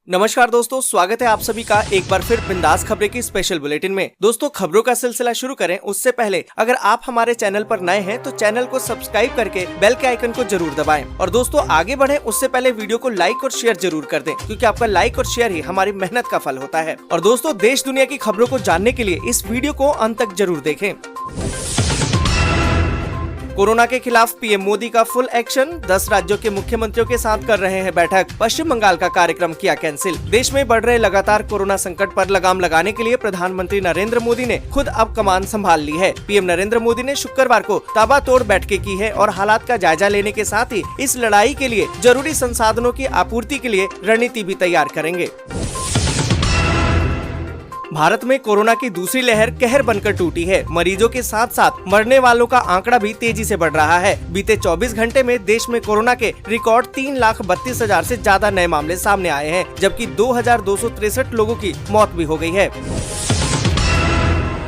नमस्कार दोस्तों, स्वागत है आप सभी का एक बार फिर बिंदास खबरें की स्पेशल बुलेटिन में। दोस्तों, खबरों का सिलसिला शुरू करें उससे पहले अगर आप हमारे चैनल पर नए हैं तो चैनल को सब्सक्राइब करके बेल के आइकन को जरूर दबाएं। और दोस्तों, आगे बढ़े उससे पहले वीडियो को लाइक और शेयर जरूर कर दें, क्योंकि आपका लाइक और शेयर ही हमारी मेहनत का फल होता है। और दोस्तों, देश दुनिया की खबरों को जानने के लिए इस वीडियो को अंत तक जरूर देखें। कोरोना के खिलाफ पीएम मोदी का फुल एक्शन, 10 राज्यों के मुख्यमंत्रियों के साथ कर रहे हैं बैठक। पश्चिम बंगाल का कार्यक्रम किया कैंसिल। देश में बढ़ रहे लगातार कोरोना संकट पर लगाम लगाने के लिए प्रधानमंत्री नरेंद्र मोदी ने खुद अब कमान संभाल ली है। पीएम नरेंद्र मोदी ने शुक्रवार को ताबड़तोड़ बैठकें की है और हालात का जायजा लेने के साथ ही इस लड़ाई के लिए जरूरी संसाधनों की आपूर्ति के लिए रणनीति भी तैयार करेंगे। भारत में कोरोना की दूसरी लहर कहर बनकर टूटी है। मरीजों के साथ साथ मरने वालों का आंकड़ा भी तेजी से बढ़ रहा है। बीते 24 घंटे में देश में कोरोना के रिकॉर्ड 3,32,000 से ज्यादा नए मामले सामने आए हैं, जबकि 2,263 लोगों की मौत भी हो गई है।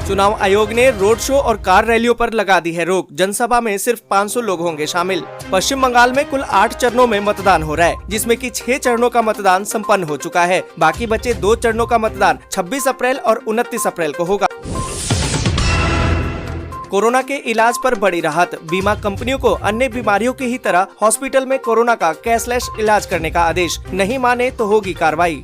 चुनाव आयोग ने रोड शो और कार रैलियों पर लगा दी है रोक। जनसभा में सिर्फ 500 लोग होंगे शामिल। पश्चिम बंगाल में कुल 8 चरणों में मतदान हो रहा है, जिसमें कि 6 चरणों का मतदान संपन्न हो चुका है। बाकी बचे 2 चरणों का मतदान 26 अप्रैल और 29 अप्रैल को होगा। कोरोना के इलाज पर बड़ी राहत। बीमा कंपनियों को अन्य बीमारियों की ही तरह हॉस्पिटल में कोरोना का कैशलेस इलाज करने का आदेश। नहीं माने तो होगी कार्रवाई।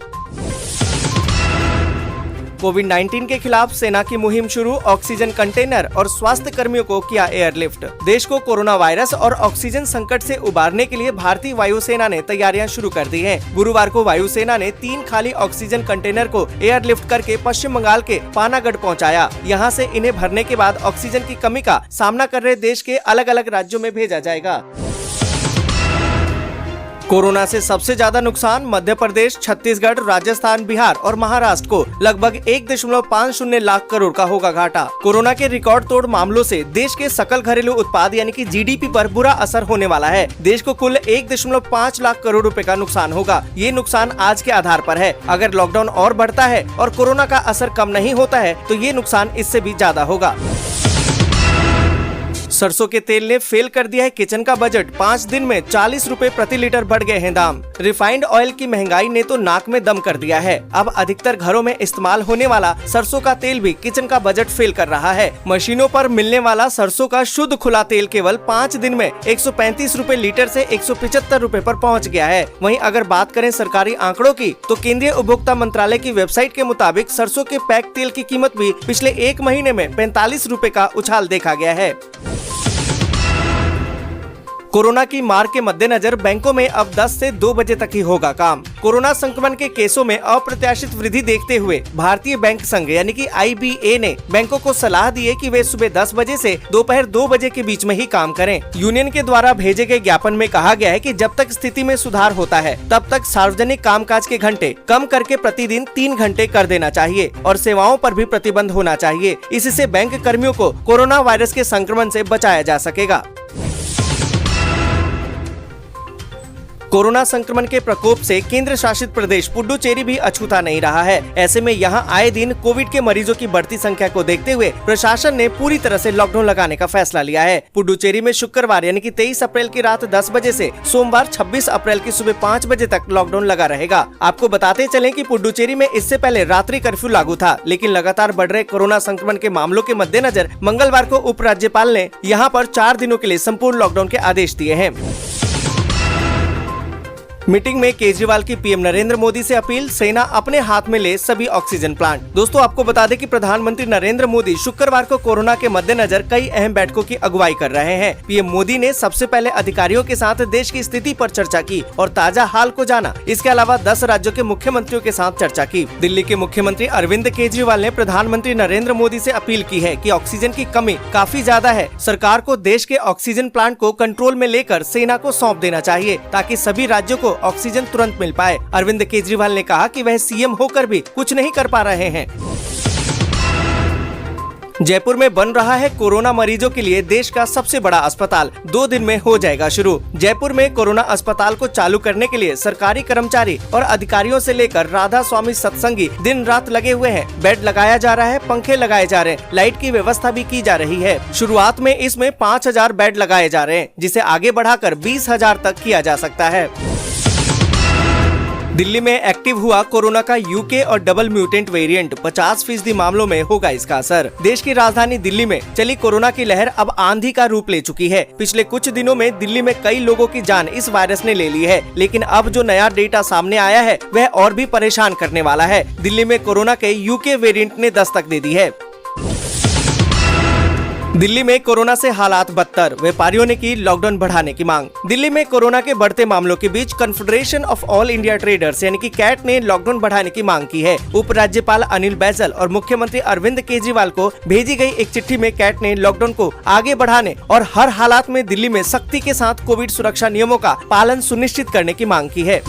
कोविड-19 के खिलाफ सेना की मुहिम शुरू। ऑक्सीजन कंटेनर और स्वास्थ्य कर्मियों को किया एयरलिफ्ट। देश को कोरोना वायरस और ऑक्सीजन संकट से उबारने के लिए भारतीय वायुसेना ने तैयारियां शुरू कर दी हैं। गुरुवार को वायुसेना ने 3 खाली ऑक्सीजन कंटेनर को एयरलिफ्ट करके पश्चिम बंगाल के पानागढ़ पहुंचाया। यहां से इन्हें भरने के बाद ऑक्सीजन की कमी का सामना कर रहे देश के अलग अलग राज्यों में भेजा जाएगा। कोरोना से सबसे ज्यादा नुकसान मध्य प्रदेश, छत्तीसगढ़, राजस्थान, बिहार और महाराष्ट्र को लगभग 1.50 लाख करोड़ का होगा घाटा। कोरोना के रिकॉर्ड तोड़ मामलों से देश के सकल घरेलू उत्पाद यानी कि जीडीपी पर बुरा असर होने वाला है। देश को कुल 1.5 लाख करोड़ रुपए का नुकसान होगा। ये नुकसान आज के आधार पर है। अगर लॉकडाउन और बढ़ता है और कोरोना का असर कम नहीं होता है तो ये नुकसान इससे भी ज्यादा होगा। सरसों के तेल ने फेल कर दिया है किचन का बजट। 5 दिन में 40 रुपए प्रति लीटर बढ़ गए हैं दाम। रिफाइंड ऑयल की महंगाई ने तो नाक में दम कर दिया है। अब अधिकतर घरों में इस्तेमाल होने वाला सरसों का तेल भी किचन का बजट फेल कर रहा है। मशीनों पर मिलने वाला सरसों का शुद्ध खुला तेल केवल 5 दिन में 135 रुपए लीटर से 175 रुपए पर पहुंच गया है। वहीं अगर बात करें सरकारी आंकड़ों की तो केंद्रीय उपभोक्ता मंत्रालय की वेबसाइट के मुताबिक सरसों के पैक तेल की कीमत भी पिछले 1 महीने में 45 रुपए का उछाल देखा गया है। कोरोना की मार के मद्देनजर बैंकों में अब 10 से 2 बजे तक ही होगा काम। कोरोना संक्रमण के केसों में अप्रत्याशित वृद्धि देखते हुए भारतीय बैंक संघ यानी कि IBA ने बैंकों को सलाह दी है कि वे सुबह 10 बजे से दोपहर 2 बजे के बीच में ही काम करें। यूनियन के द्वारा भेजे गए ज्ञापन में कहा गया है कि जब तक स्थिति में सुधार होता है तब तक सार्वजनिक कामकाज के घंटे कम करके प्रतिदिन 3 घंटे कर देना चाहिए और सेवाओं पर भी प्रतिबंध होना चाहिए। इससे बैंक कर्मियों को कोरोना वायरस के संक्रमण से बचाया जा सकेगा। कोरोना संक्रमण के प्रकोप से केंद्र शासित प्रदेश पुडुचेरी भी अछूता नहीं रहा है। ऐसे में यहां आए दिन कोविड के मरीजों की बढ़ती संख्या को देखते हुए प्रशासन ने पूरी तरह से लॉकडाउन लगाने का फैसला लिया है। पुडुचेरी में शुक्रवार यानी कि 23 अप्रैल की रात 10 बजे से सोमवार 26 अप्रैल की सुबह 5 बजे तक लॉकडाउन लगा रहेगा। आपको बताते चलें कि पुडुचेरी में इससे पहले रात्रि कर्फ्यू लागू था, लेकिन लगातार बढ़ रहे कोरोना संक्रमण के मामलों के मद्देनजर मंगलवार को उपराज्यपाल ने यहाँ पर 4 दिनों के लिए संपूर्ण लॉकडाउन के आदेश दिए हैं। मीटिंग में केजरीवाल की पीएम नरेंद्र मोदी से अपील, सेना अपने हाथ में ले सभी ऑक्सीजन प्लांट। दोस्तों, आपको बता दें कि प्रधानमंत्री नरेंद्र मोदी शुक्रवार को कोरोना के मद्देनजर कई अहम बैठकों की अगुवाई कर रहे हैं। पीएम मोदी ने सबसे पहले अधिकारियों के साथ देश की स्थिति पर चर्चा की और ताजा हाल को जाना। इसके अलावा 10 राज्यों के मुख्यमंत्रियों के साथ चर्चा की। दिल्ली के मुख्यमंत्री अरविंद केजरीवाल ने प्रधानमंत्री नरेंद्र मोदी से अपील की है कि ऑक्सीजन की कमी काफी ज्यादा है। सरकार को देश के ऑक्सीजन प्लांट को कंट्रोल में लेकर सेना को सौंप देना चाहिए, ताकि सभी राज्यों को ऑक्सीजन तुरंत मिल पाए। अरविंद केजरीवाल ने कहा कि वह सीएम होकर भी कुछ नहीं कर पा रहे हैं। जयपुर में बन रहा है कोरोना मरीजों के लिए देश का सबसे बड़ा अस्पताल। 2 दिन में हो जाएगा शुरू। जयपुर में कोरोना अस्पताल को चालू करने के लिए सरकारी कर्मचारी और अधिकारियों से लेकर राधा स्वामी सत्संगी दिन रात लगे हुए हैं। बेड लगाया जा रहा है, पंखे लगाए जा रहे हैं, लाइट की व्यवस्था भी की जा रही है। शुरुआत में इसमें 5000 बेड लगाए जा रहे हैं, जिसे आगे बढ़ाकर 20,000 तक किया जा सकता है। दिल्ली में एक्टिव हुआ कोरोना का यूके और डबल म्यूटेंट वेरिएंट, 50% मामलों में होगा इसका असर। देश की राजधानी दिल्ली में चली कोरोना की लहर अब आंधी का रूप ले चुकी है। पिछले कुछ दिनों में दिल्ली में कई लोगों की जान इस वायरस ने ले ली है, लेकिन अब जो नया डेटा सामने आया है वह और भी परेशान करने वाला है। दिल्ली में कोरोना के यूके वेरिएंट ने दस्तक दे दी है। दिल्ली में कोरोना से हालात बदतर, व्यापारियों ने की लॉकडाउन बढ़ाने की मांग। दिल्ली में कोरोना के बढ़ते मामलों के बीच confederation of all India traders यानी कि कैट ने लॉकडाउन बढ़ाने की मांग की है। उपराज्यपाल अनिल बैजल और मुख्यमंत्री अरविंद केजरीवाल को भेजी गई एक चिट्ठी में कैट ने लॉकडाउन को आगे बढ़ाने और हर हालात में दिल्ली में सख्ती के साथ कोविड सुरक्षा नियमों का पालन सुनिश्चित करने की मांग की है।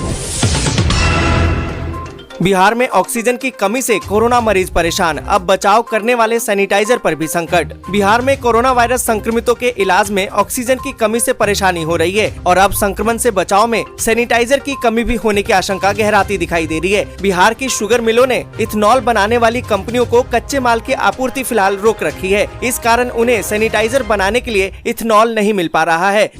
बिहार में ऑक्सीजन की कमी से कोरोना मरीज परेशान, अब बचाव करने वाले सैनिटाइजर पर भी संकट। बिहार में कोरोना वायरस संक्रमितों के इलाज में ऑक्सीजन की कमी से परेशानी हो रही है और अब संक्रमण से बचाव में सैनिटाइजर की कमी भी होने की आशंका गहराती दिखाई दे रही है। बिहार की शुगर मिलों ने इथेनॉल बनाने वाली कंपनियों को कच्चे माल की आपूर्ति फिलहाल रोक रखी है। इस कारण उन्हें सैनिटाइजर बनाने के लिए इथेनॉल नहीं मिल पा रहा है।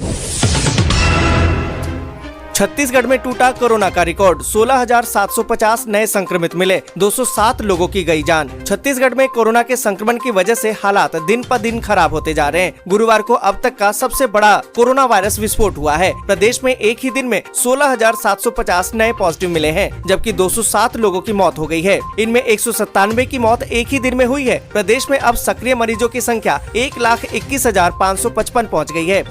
छत्तीसगढ़ में टूटा कोरोना का रिकॉर्ड, 16,750 नए संक्रमित मिले, 207 लोगों की गई जान। छत्तीसगढ़ में कोरोना के संक्रमण की वजह से हालात दिन पर दिन खराब होते जा रहे हैं। गुरुवार को अब तक का सबसे बड़ा कोरोना वायरस विस्फोट हुआ है। प्रदेश में एक ही दिन में 16,750 नए पॉजिटिव मिले हैं, जबकि 207 लोगों की मौत हो गई है। इनमें 197 की मौत एक ही दिन में हुई है। प्रदेश में अब सक्रिय मरीजों की संख्या 1,21,555 पहुँच गई है।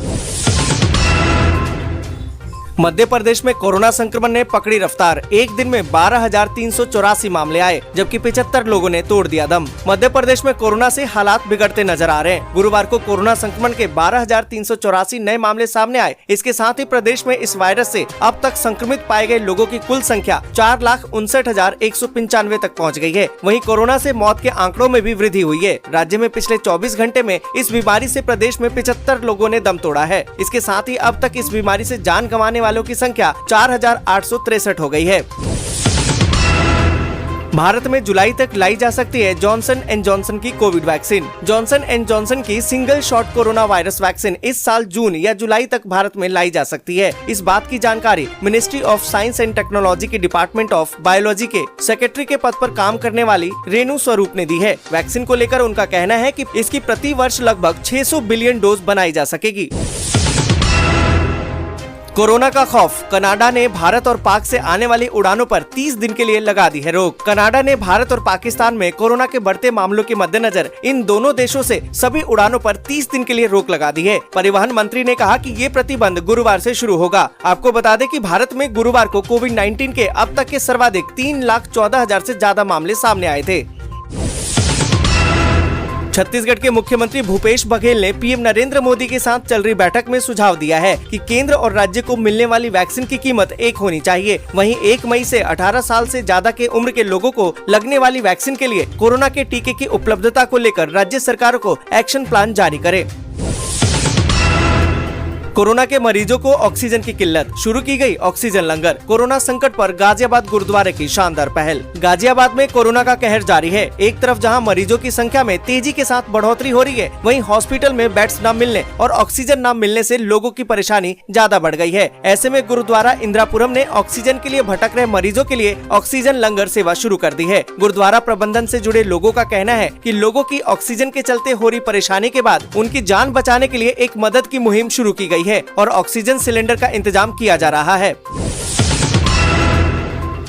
मध्य प्रदेश में कोरोना संक्रमण ने पकड़ी रफ्तार, एक दिन में 12,384 मामले आए, जबकि 75 लोगों ने तोड़ दिया दम। मध्य प्रदेश में कोरोना से हालात बिगड़ते नजर आ रहे हैं। गुरुवार को कोरोना संक्रमण के 12,384 नए मामले सामने आए। इसके साथ ही प्रदेश में इस वायरस से अब तक संक्रमित पाए गए लोगों की कुल संख्या 4,59,195 तक पहुँच गई है। वहीं कोरोना से मौत के आंकड़ों में भी वृद्धि हुई है। राज्य में पिछले 24 घंटे में इस बीमारी से प्रदेश में 75 लोगों ने दम तोड़ा है। इसके साथ ही अब तक इस बीमारी से जान गंवाने वालों की संख्या 4,863 हो गई है। भारत में जुलाई तक लाई जा सकती है जॉनसन एंड जॉनसन की covid vaccine. Johnson and Johnson की single shot corona virus vaccine इस साल जून या जुलाई तक भारत में लाई जा सकती है। इस बात की जानकारी ministry of science and technology के डिपार्टमेंट ऑफ बायोलॉजी के सेक्रेटरी के पद पर काम करने वाली रेणु स्वरूप ने दी है। वैक्सीन को लेकर उनका कहना है कि इसकी प्रति वर्ष लगभग 600 बिलियन डोज बनाई जा सकेगी। कोरोना का खौफ, कनाडा ने भारत और पाक से आने वाली उड़ानों पर 30 दिन के लिए लगा दी है रोक। कनाडा ने भारत और पाकिस्तान में कोरोना के बढ़ते मामलों के मद्देनजर इन दोनों देशों से सभी उड़ानों पर 30 दिन के लिए रोक लगा दी है। परिवहन मंत्री ने कहा कि ये प्रतिबंध गुरुवार से शुरू होगा। आपको बता दें कि भारत में गुरुवार को कोविड-19 के अब तक के सर्वाधिक 3,14,000 से ज्यादा मामले सामने आए थे। छत्तीसगढ़ के मुख्यमंत्री भूपेश बघेल ने पीएम नरेंद्र मोदी के साथ चल रही बैठक में सुझाव दिया है कि केंद्र और राज्य को मिलने वाली वैक्सीन की कीमत एक होनी चाहिए। वहीं 1 मई से 18 साल से ज्यादा के उम्र के लोगों को लगने वाली वैक्सीन के लिए कोरोना के टीके की उपलब्धता को लेकर राज्य सरकारों को एक्शन प्लान जारी करे। कोरोना के मरीजों को ऑक्सीजन की किल्लत, शुरू की गई ऑक्सीजन लंगर। कोरोना संकट पर गाजियाबाद गुरुद्वारे की शानदार पहल। गाजियाबाद में कोरोना का कहर जारी है। एक तरफ जहां मरीजों की संख्या में तेजी के साथ बढ़ोतरी हो रही है, वहीं हॉस्पिटल में बेड्स न मिलने और ऑक्सीजन न मिलने से लोगों की परेशानी ज्यादा बढ़ गई है। ऐसे में गुरुद्वारा इंदिरापुरम ने ऑक्सीजन के लिए भटक रहे मरीजों के लिए ऑक्सीजन लंगर सेवा शुरू कर दी है। गुरुद्वारा प्रबंधन से जुड़े लोगों का कहना है कि लोगों की ऑक्सीजन के चलते हो रही परेशानी के बाद उनकी जान बचाने के लिए एक मदद की मुहिम शुरू की गई है और ऑक्सीजन सिलेंडर का इंतजाम किया जा रहा है।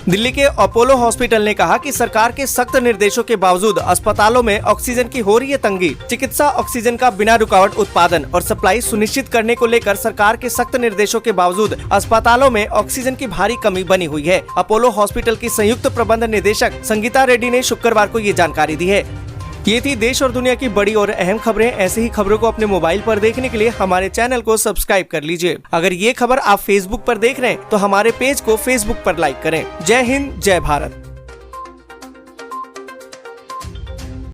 दिल्ली के अपोलो हॉस्पिटल ने कहा कि सरकार के सख्त निर्देशों के बावजूद अस्पतालों में ऑक्सीजन की हो रही है तंगी। चिकित्सा ऑक्सीजन का बिना रुकावट उत्पादन और सप्लाई सुनिश्चित करने को लेकर सरकार के सख्त निर्देशों के बावजूद अस्पतालों में ऑक्सीजन की भारी कमी बनी हुई है। अपोलो हॉस्पिटल की संयुक्त प्रबंध निदेशक संगीता रेड्डी ने शुक्रवार को ये जानकारी दी है। ये थी देश और दुनिया की बड़ी और अहम खबरें। ऐसे ही खबरों को अपने मोबाइल पर देखने के लिए हमारे चैनल को सब्सक्राइब कर लीजिए। अगर ये खबर आप फेसबुक पर देख रहे हैं तो हमारे पेज को फेसबुक पर लाइक करें। जय हिंद, जय भारत।